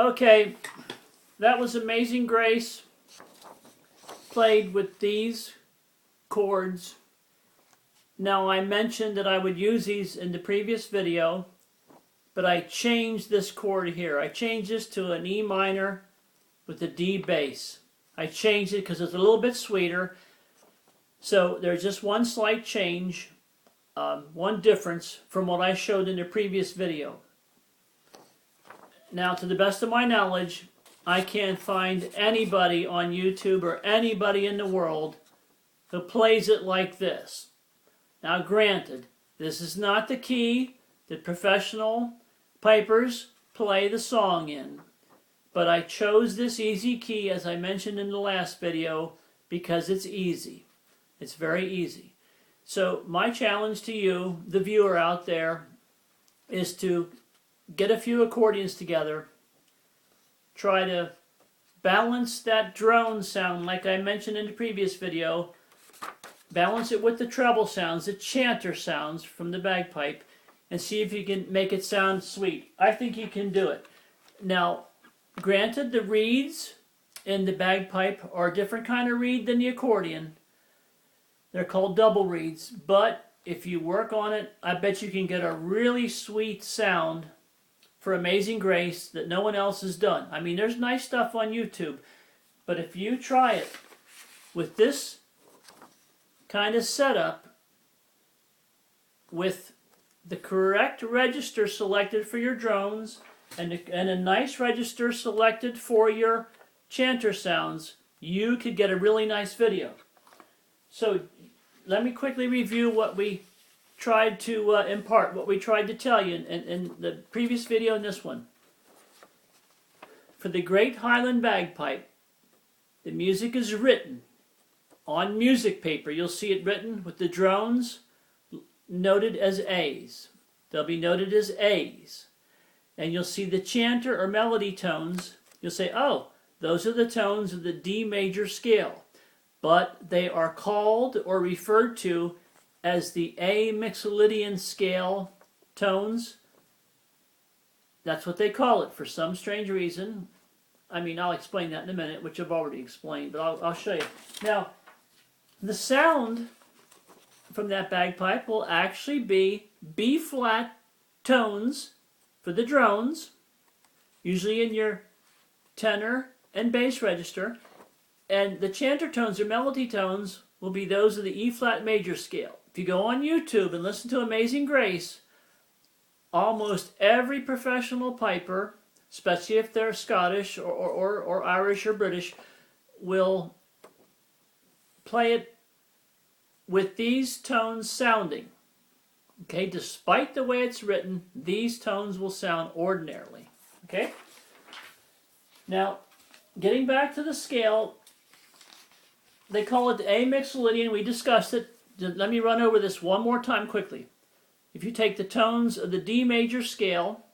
Okay, that was Amazing Grace, played with these chords. Now I mentioned that I would use these in the previous video, but I changed this chord here. I changed this to an E minor with a D bass. I changed it because it's a little bit sweeter. So there's just one slight change, one difference from what I showed in the previous video. Now, to the best of my knowledge, I can't find anybody on YouTube or anybody in the world who plays it like this. Now, granted, this is not the key that professional pipers play the song in, but I chose this easy key, as I mentioned in the last video, because it's easy. It's very easy. So my challenge to you, the viewer out there, is to get a few accordions together, try to balance that drone sound like I mentioned in the previous video, balance it with the treble sounds, the chanter sounds from the bagpipe, and see if you can make it sound sweet. I think you can do it. Now, granted, the reeds in the bagpipe are a different kind of reed than the accordion. They're called double reeds, but if you work on it, I bet you can get a really sweet sound for Amazing Grace that no one else has done. I mean, there's nice stuff on YouTube, but if you try it with this kind of setup, with the correct register selected for your drones and a nice register selected for your chanter sounds, you could get a really nice video. So let me quickly review what we tried to impart, what we tried to tell you in the previous video and this one. For the Great Highland Bagpipe, the music is written on music paper. You'll see it written with the drones noted as A's. They'll be noted as A's. And you'll see the chanter or melody tones. You'll say, oh, those are the tones of the D major scale. But they are called or referred to as the A Mixolydian scale tones. That's what they call it for some strange reason. I mean, I'll explain that in a minute, which I've already explained, but I'll show you. Now, the sound from that bagpipe will actually be B-flat tones for the drones, usually in your tenor and bass register, and the chanter tones or melody tones will be those of the E-flat major scale. If you go on YouTube and listen to Amazing Grace, almost every professional piper, especially if they're Scottish or Irish or British, will play it with these tones sounding. Okay, despite the way it's written, these tones will sound ordinarily. Okay? Now, getting back to the scale, they call it the A Mixolydian. We discussed it. Let me run over this one more time quickly. If you take the tones of the D major scale,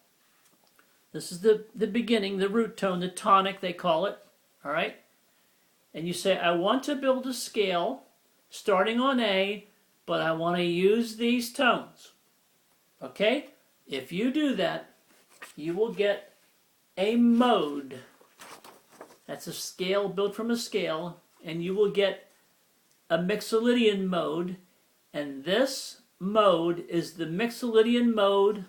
this is the beginning, the root tone, the tonic they call it, all right? And you say, I want to build a scale starting on A, but I want to use these tones. Okay? If you do that, you will get a mode. That's a scale built from a scale, and you will get a Mixolydian mode, and this mode is the Mixolydian mode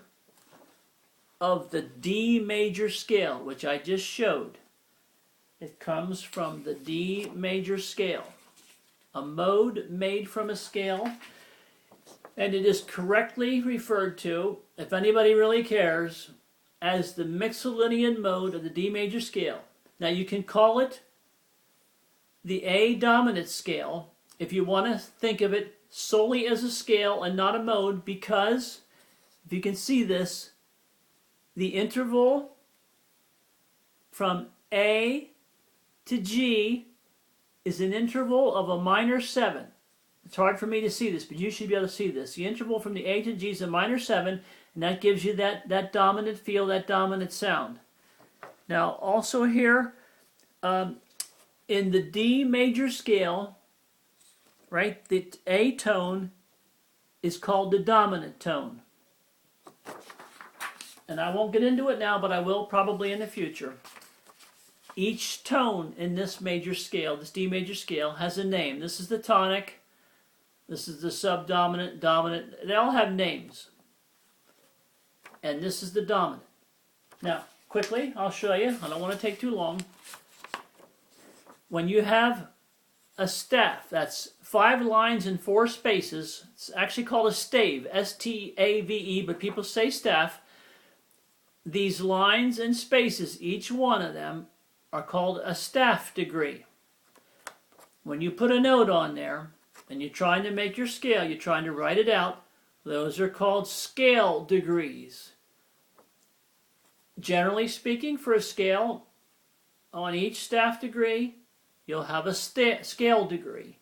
of the D major scale, which I just showed. It comes from the D major scale. A mode made from a scale, and it is correctly referred to, if anybody really cares, as the Mixolydian mode of the D major scale. Now you can call it the A dominant scale if you want to think of it solely as a scale and not a mode, because if you can see this, the interval from A to G is an interval of a minor 7. It's hard for me to see this, but you should be able to see this. The interval from the A to G is a minor 7, and that gives you that dominant feel, that dominant sound. Now, also here, in the D major scale, right, the A tone is called the dominant tone. and I won't get into it now, but I will probably in the future. Each tone in this major scale, this D major scale, has a name. This is the tonic. This is the subdominant, dominant. They all have names. And this is the dominant. Now, quickly, I'll show you. I don't want to take too long. When you have a staff, that's 5 lines and 4 spaces. It's actually called a stave, S-T-A-V-E, but people say staff. These lines and spaces, each one of them, are called a staff degree. When you put a note on there and you're trying to make your scale, you're trying to write it out, those are called scale degrees. Generally speaking, for a scale, on each staff degree, you'll have a scale degree.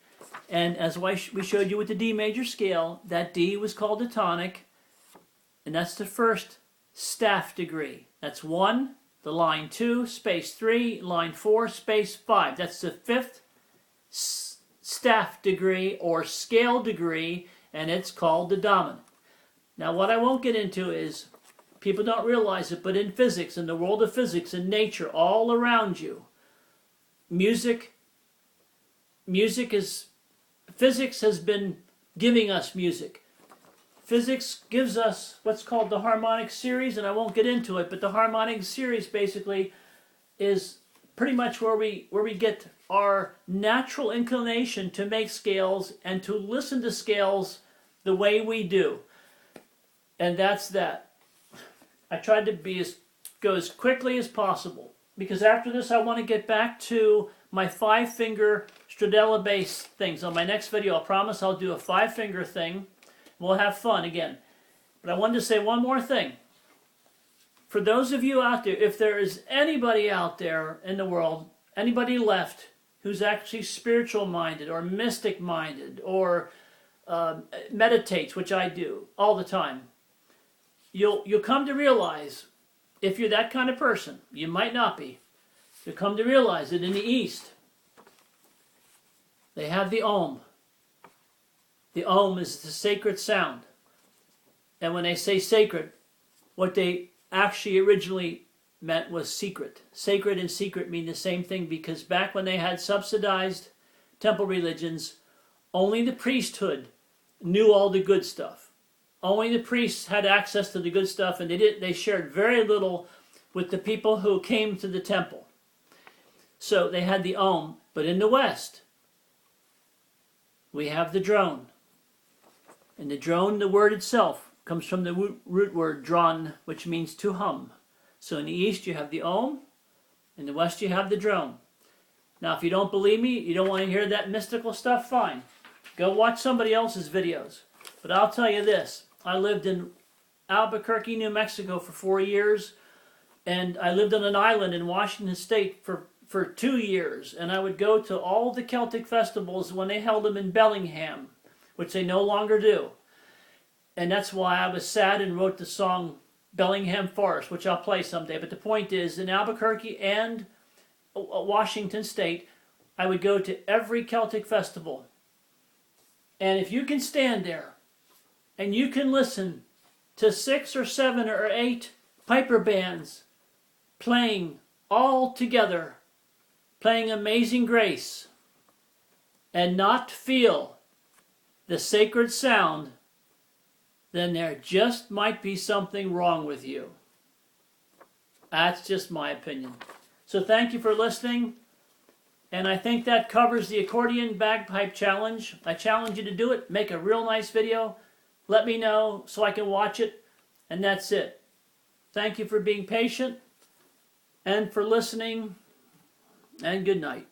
And as we showed you with the D major scale, that D was called the tonic, and that's the first staff degree. That's 1, the line 2, space 3, line 4, space 5. That's the 5th staff degree or scale degree, and it's called the dominant. Now what I won't get into is, people don't realize it, but in physics, in the world of physics, in nature, all around you, physics has been giving us music. Physics gives us what's called the harmonic series, and I won't get into it, but the harmonic series basically is pretty much where we get our natural inclination to make scales and to listen to scales the way we do. And that's that. I tried to go as quickly as possible, because after this I want to get back to my 5-finger Stradella bass things. On my next video, I promise I'll do a 5-finger thing. We'll have fun again. But I wanted to say one more thing. For those of you out there, if there is anybody out there in the world, anybody left who's actually spiritual minded or mystic minded or meditates, which I do all the time, you'll come to realize, if you're that kind of person, you might not be, you'll come to realize that in the East, they have the Om. The Om is the sacred sound. And when they say sacred, what they actually originally meant was secret. Sacred and secret mean the same thing, because back when they had subsidized temple religions, only the priesthood knew all the good stuff. Only the priests had access to the good stuff, and they shared very little with the people who came to the temple. So they had the Om. But in the West, we have the drone. And the drone, the word itself, comes from the root word dron, which means to hum. So in the East you have the Om, in the West you have the drone. Now if you don't believe me, you don't want to hear that mystical stuff, fine. Go watch somebody else's videos. But I'll tell you this, I lived in Albuquerque, New Mexico for 4 years, and I lived on an island in Washington State for 2 years, and I would go to all the Celtic festivals when they held them in Bellingham, which they no longer do. And that's why I was sad and wrote the song Bellingham Forest, which I'll play someday. But the point is, in Albuquerque and Washington State, I would go to every Celtic festival. And if you can stand there and you can listen to 6 or 7 or 8 piper bands playing all together, playing Amazing Grace, and not feel the sacred sound, then there just might be something wrong with you. That's just my opinion. So thank you for listening, and I think that covers the accordion bagpipe challenge. I challenge you to do it, make a real nice video, let me know so I can watch it, and that's it. Thank you for being patient, and for listening, and good night.